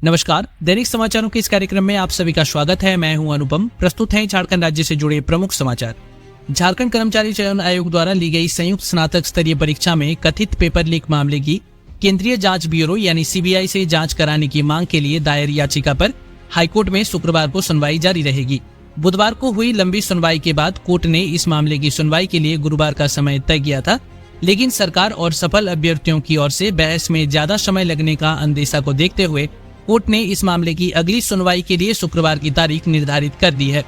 नमस्कार, दैनिक समाचारों के इस कार्यक्रम में आप सभी का स्वागत है। मैं हूं अनुपम। प्रस्तुत हैं झारखंड राज्य से जुड़े प्रमुख समाचार। झारखंड कर्मचारी चयन आयोग द्वारा ली गई संयुक्त स्नातक स्तरीय परीक्षा में कथित पेपर लीक मामले की केंद्रीय जांच ब्यूरो यानी सीबीआई से जांच कराने की मांग के लिए दायर याचिका पर हाईकोर्ट में शुक्रवार को सुनवाई जारी रहेगी। बुधवार को हुई लंबी सुनवाई के बाद कोर्ट ने इस मामले की सुनवाई के लिए गुरुवार का समय तय किया था, लेकिन सरकार और सफल अभ्यर्थियों की ओर से बहस में ज्यादा समय लगने का अंदेशा को देखते हुए कोर्ट ने इस मामले की अगली सुनवाई के लिए शुक्रवार की तारीख निर्धारित कर दी है।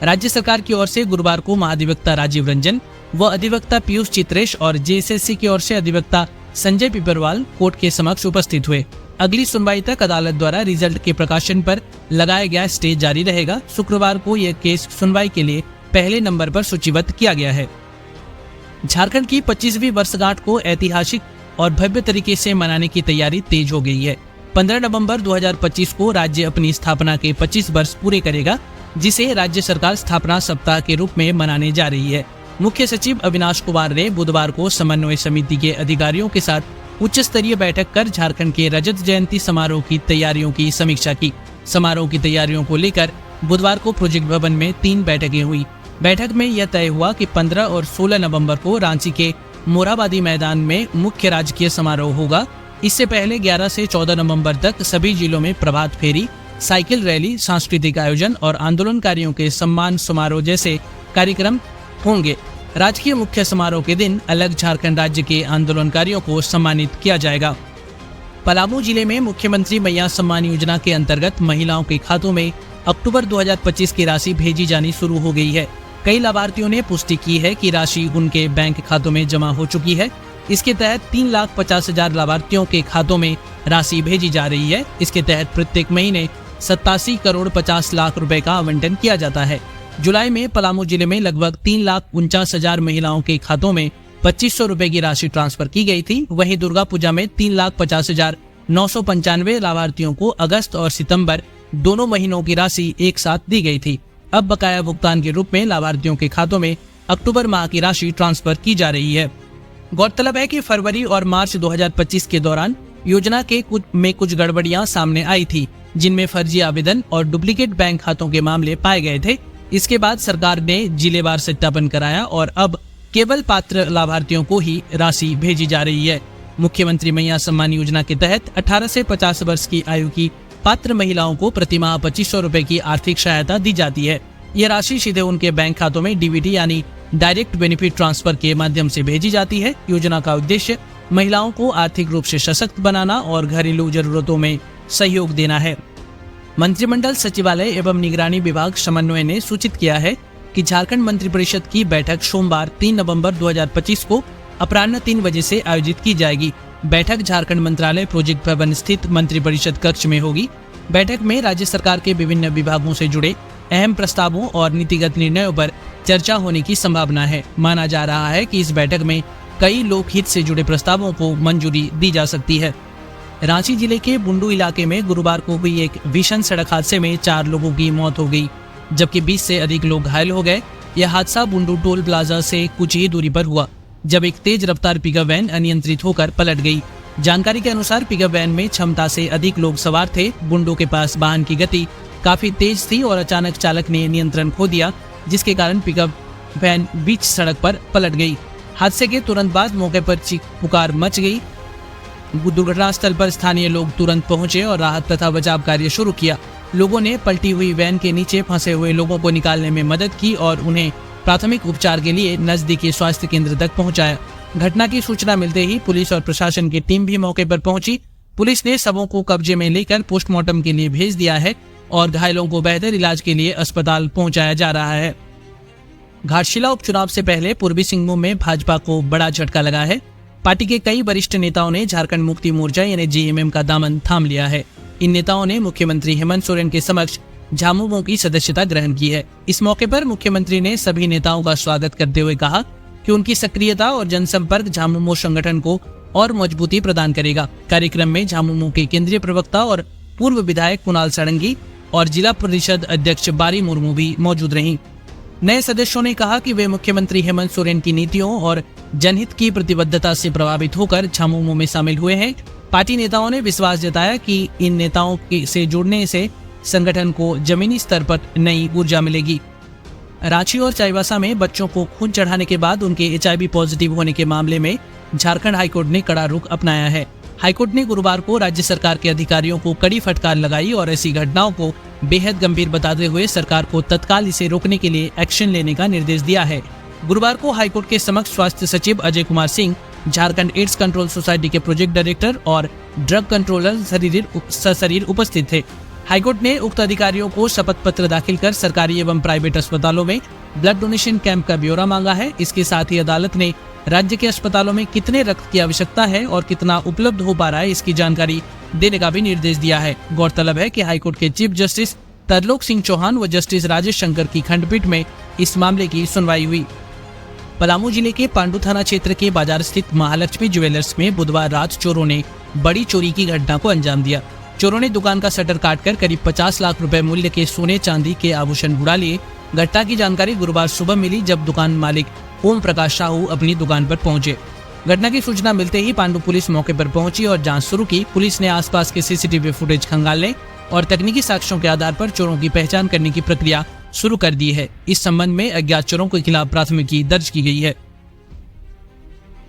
राज्य सरकार की ओर से गुरुवार को महाधिवक्ता राजीव रंजन व अधिवक्ता पीयूष चित्रेश और जेएसएससी की ओर से अधिवक्ता संजय पिपरवाल कोर्ट के समक्ष उपस्थित हुए। अगली सुनवाई तक अदालत द्वारा रिजल्ट के प्रकाशन पर लगाया गया स्टे जारी रहेगा। शुक्रवार को यह केस सुनवाई के लिए पहले नंबर पर सूचीबद्ध किया गया है। झारखंड की 25वीं वर्षगांठ को ऐतिहासिक और भव्य तरीके से मनाने की तैयारी तेज हो गई है। 15 नवंबर 2025 को राज्य अपनी स्थापना के 25 वर्ष पूरे करेगा, जिसे राज्य सरकार स्थापना सप्ताह के रूप में मनाने जा रही है। मुख्य सचिव अविनाश कुमार ने बुधवार को समन्वय समिति के अधिकारियों के साथ उच्च स्तरीय बैठक कर झारखंड के रजत जयंती समारोह की तैयारियों की समीक्षा की। समारोह की तैयारियों को लेकर बुधवार को प्रोजेक्ट भवन में 3 बैठकें हुई। बैठक में यह तय हुआ कि 15 और 16 नवंबर को रांची के मोरहाबादी मैदान में मुख्य राजकीय समारोह होगा। इससे पहले 11 से 14 नवंबर तक सभी जिलों में प्रभात फेरी, साइकिल रैली, सांस्कृतिक आयोजन और आंदोलनकारियों के सम्मान समारोह जैसे कार्यक्रम होंगे। राजकीय मुख्य समारोह के दिन अलग झारखंड राज्य के आंदोलनकारियों को सम्मानित किया जाएगा। पलामू जिले में मुख्यमंत्री मैया सम्मान योजना के अंतर्गत महिलाओं के खातों में अक्टूबर 2025 की राशि भेजी जानी शुरू हो गई है। कई लाभार्थियों ने पुष्टि की है कि राशि उनके बैंक खातों में जमा हो चुकी है। इसके तहत 3,50,000 लाभार्थियों के खातों में राशि भेजी जा रही है। इसके तहत प्रत्येक महीने 87 करोड़ 50 लाख रुपए का आवंटन किया जाता है। जुलाई में पलामू जिले में लगभग 3,49,000 महिलाओं के खातों में 2,500 रुपए की राशि ट्रांसफर की गई थी। वहीं दुर्गा पूजा में 3,50,995 लाभार्थियों को अगस्त और सितंबर दोनों महीनों की राशि एक साथ दी गई थी। अब बकाया भुगतान के रूप में लाभार्थियों के खातों में अक्टूबर माह की राशि ट्रांसफर की जा रही है। गौरतलब है कि फरवरी और मार्च 2025 के दौरान योजना के कुछ गड़बड़ियां सामने आई थी, जिनमें फर्जी आवेदन और डुप्लीकेट बैंक खातों के मामले पाए गए थे। इसके बाद सरकार ने जिलेवार सत्यापन कराया और अब केवल पात्र लाभार्थियों को ही राशि भेजी जा रही है। मुख्यमंत्री मैया सम्मान योजना के तहत 18 से 50 वर्ष की आयु की पात्र महिलाओं को प्रतिमाह 2,500 रुपए की आर्थिक सहायता दी जाती है। यह राशि सीधे उनके बैंक खातों में डीबीटी यानी डायरेक्ट बेनिफिट ट्रांसफर के माध्यम से भेजी जाती है। योजना का उद्देश्य महिलाओं को आर्थिक रूप से सशक्त बनाना और घरेलू जरूरतों में सहयोग देना है। मंत्रिमंडल सचिवालय एवं निगरानी विभाग समन्वय ने सूचित किया है कि झारखंड मंत्रिपरिषद की बैठक सोमवार 3 नवंबर 2025 को अपराह्न 3 बजे से आयोजित की जाएगी। बैठक झारखंड मंत्रालय प्रोजेक्ट भवन स्थित मंत्रिपरिषद कक्ष में होगी। बैठक में राज्य सरकार के विभिन्न विभागों से जुड़े अहम प्रस्तावों और नीतिगत निर्णयों पर चर्चा होने की संभावना है। माना जा रहा है कि इस बैठक में कई लोकहित से जुड़े प्रस्तावों को मंजूरी दी जा सकती है। रांची जिले के बुंडू इलाके में गुरुवार को हुई एक भीषण सड़क हादसे में 4 लोगों की मौत हो गई, जबकि 20 से अधिक लोग घायल हो गए। यह हादसा बुंडू टोल प्लाजा से कुछ ही दूरी पर हुआ, जब एक तेज रफ्तार पिकअप वैन अनियंत्रित होकर पलट गई। जानकारी के अनुसार पिकअप वैन में क्षमता से अधिक लोग सवार थे। बुंडू के पास वाहन की गति काफी तेज थी और अचानक चालक ने नियंत्रण खो दिया, जिसके कारण पिकअप वैन बीच सड़क पर पलट गई। हादसे के तुरंत बाद मौके पर चीख पुकार मच गई। दुर्घटना स्थल पर स्थानीय लोग तुरंत पहुंचे और राहत तथा बचाव कार्य शुरू किया। लोगों ने पलटी हुई वैन के नीचे फंसे हुए लोगों को निकालने में मदद की और उन्हें प्राथमिक उपचार के लिए नजदीकी स्वास्थ्य केंद्र तक पहुंचाया। घटना की सूचना मिलते ही पुलिस और प्रशासन की टीम भी मौके पर पहुंची। पुलिस ने शवों को कब्जे में लेकर पोस्टमार्टम के लिए भेज दिया है और घायलों को बेहतर इलाज के लिए अस्पताल पहुंचाया जा रहा है। घाटशिला उपचुनाव से पहले पूर्वी सिंहभूम में भाजपा को बड़ा झटका लगा है। पार्टी के कई वरिष्ठ नेताओं ने झारखंड मुक्ति मोर्चा यानी जेएमएम का दामन थाम लिया है। इन नेताओं ने मुख्यमंत्री हेमंत सोरेन के समक्ष झामुमो की सदस्यता ग्रहण की है। इस मौके पर मुख्यमंत्री ने सभी नेताओं का स्वागत करते हुए कहा कि उनकी सक्रियता और जनसंपर्क झामुमो संगठन को और मजबूती प्रदान करेगा। कार्यक्रम में झामुमो के केंद्रीय प्रवक्ता और पूर्व विधायक कुणाल सारंगी और जिला परिषद अध्यक्ष बारी मुर्मू भी मौजूद रहीं। नए सदस्यों ने कहा कि वे मुख्यमंत्री हेमंत सोरेन की नीतियों और जनहित की प्रतिबद्धता से प्रभावित होकर झामुमो में शामिल हुए हैं। पार्टी नेताओं ने विश्वास जताया कि इन नेताओं से जुड़ने से संगठन को जमीनी स्तर पर नई ऊर्जा मिलेगी। रांची और चाईबासा में बच्चों को खून चढ़ाने के बाद उनके HIV पॉजिटिव होने के मामले में झारखंड हाईकोर्ट ने कड़ा रुख अपनाया है। हाईकोर्ट ने गुरुवार को राज्य सरकार के अधिकारियों को कड़ी फटकार लगाई और ऐसी घटनाओं को बेहद गंभीर बताते हुए सरकार को तत्काल इसे रोकने के लिए एक्शन लेने का निर्देश दिया है। गुरुवार को हाईकोर्ट के समक्ष स्वास्थ्य सचिव Ajay Kumar Singh, Jharkhand AIDS control society के प्रोजेक्ट डायरेक्टर और ड्रग कंट्रोलर सशरीर उपस्थित थे। हाईकोर्ट ने उक्त अधिकारियों को शपथ पत्र दाखिल कर सरकारी एवं प्राइवेट अस्पतालों में ब्लड डोनेशन कैंप का ब्यौरा मांगा है। इसके साथ ही अदालत ने राज्य के अस्पतालों में कितने रक्त की आवश्यकता है और कितना उपलब्ध हो पा रहा है इसकी जानकारी देने का भी निर्देश दिया है। गौरतलब है कि हाईकोर्ट के चीफ जस्टिस तरलोक सिंह चौहान व जस्टिस राजेश शंकर की खंडपीठ में इस मामले की सुनवाई हुई। पलामू जिले के पांडु थाना क्षेत्र के बाजार स्थित महालक्ष्मी ज्वेलर्स में बुधवार रात चोरों ने बड़ी चोरी की घटना को अंजाम दिया। चोरों ने दुकान का शटर काटकर करीब 50 लाख रुपए मूल्य के सोने चांदी के आभूषण उड़ा लिए। घटना की जानकारी गुरुवार सुबह मिली जब दुकान मालिक ओम प्रकाश साहू अपनी दुकान पर पहुंचे। घटना की सूचना मिलते ही पांडु पुलिस मौके पर पहुंची और जांच शुरू की। पुलिस ने आसपास के CCTV फुटेज खंगालने और तकनीकी साक्ष्यों के आधार पर चोरों की पहचान करने की प्रक्रिया शुरू कर दी है। इस संबंध में अज्ञात चोरों के खिलाफ प्राथमिकी दर्ज की गई है।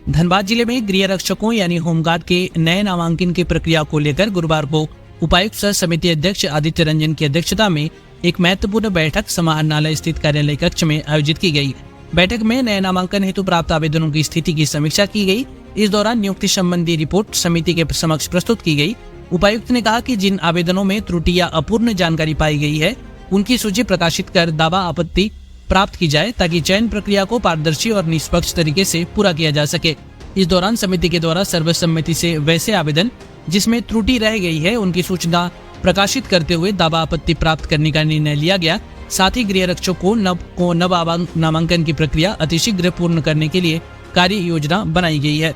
धनबाद जिले में गृह रक्षकों यानी होमगार्ड के नए नामांकन की प्रक्रिया को लेकर गुरुवार को उपायुक्त सह समिति अध्यक्ष आदित्य रंजन की अध्यक्षता में एक महत्वपूर्ण बैठक समाहरणालय स्थित कार्यालय कक्ष में आयोजित की गई। बैठक में नए नामांकन हेतु प्राप्त आवेदनों की स्थिति की समीक्षा की गई। इस दौरान नियुक्ति संबंधी रिपोर्ट समिति के समक्ष प्रस्तुत की गई। उपायुक्त ने कहा कि जिन आवेदनों में त्रुटि या अपूर्ण जानकारी पाई गई है उनकी सूची प्रकाशित कर दावा आपत्ति प्राप्त की जाए ताकि चयन प्रक्रिया को पारदर्शी और निष्पक्ष तरीके से पूरा किया जा सके। इस दौरान समिति के द्वारा सर्वसम्मति से वैसे आवेदन जिसमें त्रुटि रह गई है उनकी सूचना प्रकाशित करते हुए दावा आपत्ति प्राप्त करने का निर्णय लिया गया। साथ ही गृह रक्षकों को नव नामांकन की प्रक्रिया अतिशीघ्र पूर्ण करने के लिए कार्य योजना बनाई गई है।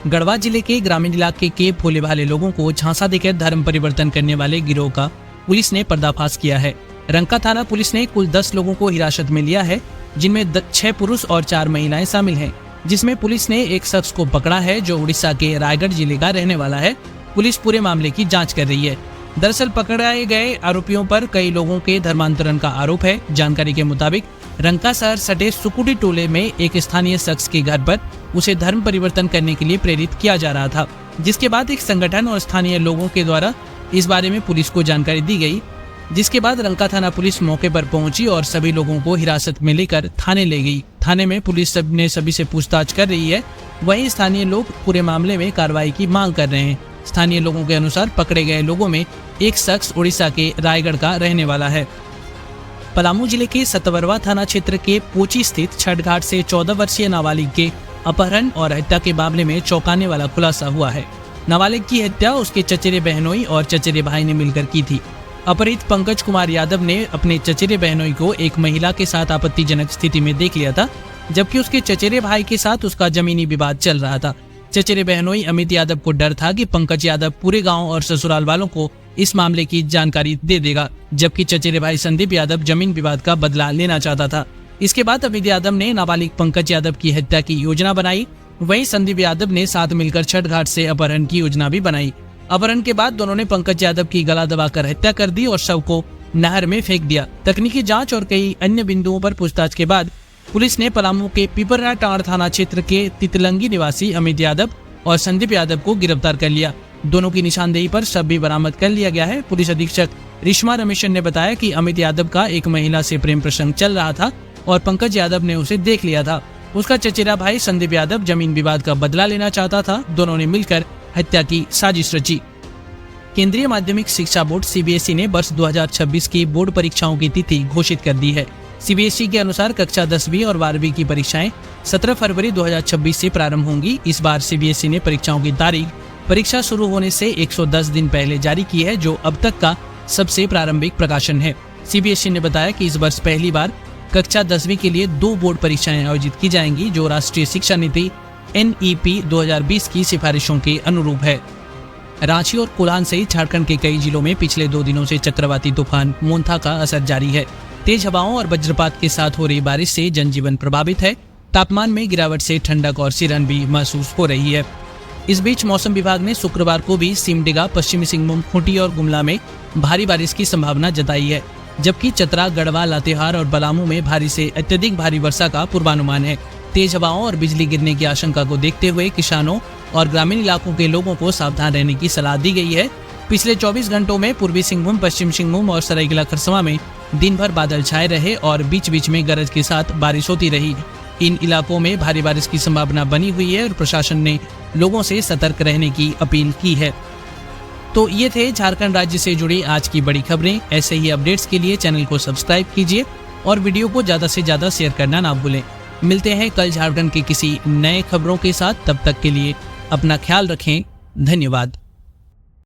गढ़वा जिले के ग्रामीण इलाके के भोले भाले लोगों को झांसा देकर धर्म परिवर्तन करने वाले गिरोह का पुलिस ने पर्दाफाश किया है। रंका थाना पुलिस ने कुल 10 लोगों को हिरासत में लिया है, जिनमें 6 पुरुष और 4 महिलाएं शामिल हैं। जिसमें पुलिस ने एक शख्स को पकड़ा है जो उड़ीसा के रायगढ़ जिले का रहने वाला है। पुलिस पूरे मामले की जांच कर रही है। दरअसल पकड़ाए गए आरोपियों पर कई लोगों के धर्मांतरण का आरोप है। जानकारी के मुताबिक रंका शहर सटे सुकुटी टोले में एक स्थानीय शख्स के घर पर उसे धर्म परिवर्तन करने के लिए प्रेरित किया जा रहा था, जिसके बाद एक संगठन और स्थानीय लोगों के द्वारा इस बारे में पुलिस को जानकारी दी गई। जिसके बाद रंका थाना पुलिस मौके पर पहुंची और सभी लोगों को हिरासत में लेकर थाने ले गई। थाने में पुलिस ने सभी से पूछताछ कर रही है। वहीं स्थानीय लोग पूरे मामले में कार्रवाई की मांग कर रहे हैं। स्थानीय लोगों के अनुसार पकड़े गए लोगों में एक शख्स उड़ीसा के रायगढ़ का रहने वाला है। पलामू जिले के सतवरवा थाना क्षेत्र के पोची स्थित छठ घाट से 14 वर्षीय नाबालिग के अपहरण और हत्या के मामले में चौंकाने वाला खुलासा हुआ है। नाबालिग की हत्या उसके चचेरे बहनोई और चचेरे भाई ने मिलकर की थी। अपहृत पंकज कुमार यादव ने अपने चचेरे बहनोई को एक महिला के साथ आपत्तिजनक स्थिति में देख लिया था, जबकि उसके चचेरे भाई के साथ उसका जमीनी विवाद चल रहा था। चचेरे बहनोई अमित यादव को डर था कि पंकज यादव पूरे गांव और ससुराल वालों को इस मामले की जानकारी दे देगा, जबकि चचेरे भाई संदीप यादव जमीन विवाद का बदला लेना चाहता था। इसके बाद अमित यादव ने नाबालिग पंकज यादव की हत्या की योजना बनाई। वहीं संदीप यादव ने साथ मिलकर छठ घाट से अपहरण की योजना भी बनाई। अपहरण के बाद दोनों ने पंकज यादव की गला दबाकर हत्या कर दी और शव को नहर में फेंक दिया। तकनीकी जांच और कई अन्य बिंदुओं पर पूछताछ के बाद पुलिस ने पलामू के पिपरा टांड़ थाना क्षेत्र के तितलंगी निवासी अमित यादव और संदीप यादव को गिरफ्तार कर लिया। दोनों की निशानदेही पर शव भी बरामद कर लिया गया है। पुलिस अधीक्षक रिश्मा रमेशन ने बताया कि अमित यादव का एक महिला से प्रेम प्रसंग चल रहा था और पंकज यादव ने उसे देख लिया था। उसका चचेरा भाई संदीप यादव जमीन विवाद का बदला लेना चाहता था। दोनों ने मिलकर हत्या की साजिश रची। केंद्रीय माध्यमिक शिक्षा बोर्ड CBSE ने वर्ष 2026 की बोर्ड परीक्षाओं की तिथि घोषित कर दी है। CBSE के अनुसार कक्षा 10वीं और 12वीं की परीक्षाएं 17 फरवरी 2026 से प्रारंभ होंगी। इस बार CBSE ने परीक्षाओं की तारीख परीक्षा शुरू होने से 110 दिन पहले जारी की है, जो अब तक का सबसे प्रारंभिक प्रकाशन है। CBSE ने बताया कि इस वर्ष पहली बार कक्षा 10वीं के लिए 2 बोर्ड परीक्षाएं आयोजित की जाएंगी, जो राष्ट्रीय शिक्षा नीति NEP 2020 की सिफारिशों के अनुरूप है। रांची और कोल्हान सहित झारखंड के कई जिलों में पिछले 2 दिनों से चक्रवाती तूफान मोंथा का असर जारी है। तेज हवाओं और वज्रपात के साथ हो रही बारिश से जनजीवन प्रभावित है। तापमान में गिरावट से ठंडक और सिरहन भी महसूस हो रही है। इस बीच मौसम विभाग ने शुक्रवार को भी सिमडेगा, पश्चिमी सिंहभूम, खूंटी और गुमला में भारी बारिश की संभावना जताई है, जबकि चतरा, गढ़वा, लातेहार और पलामू में भारी से अत्यधिक भारी वर्षा का पूर्वानुमान है। तेज हवाओं और बिजली गिरने की आशंका को देखते हुए किसानों और ग्रामीण इलाकों के लोगों को सावधान रहने की सलाह दी गई है। पिछले 24 घंटों में पूर्वी सिंहभूम, पश्चिम सिंहभूम और सरायकेला खरसावां में दिन भर बादल छाए रहे और बीच बीच में गरज के साथ बारिश होती रही। इन इलाकों में भारी बारिश की संभावना बनी हुई है और प्रशासन ने लोगों से सतर्क रहने की अपील की है। तो ये थे झारखंड राज्य से जुड़ी आज की बड़ी खबरें। ऐसे ही अपडेट्स के लिए चैनल को सब्सक्राइब कीजिए और वीडियो को ज्यादा से ज्यादा शेयर करना ना भूलें। मिलते हैं कल झारखंड के किसी नए खबरों के साथ। तब तक के लिए अपना ख्याल रखें। धन्यवाद।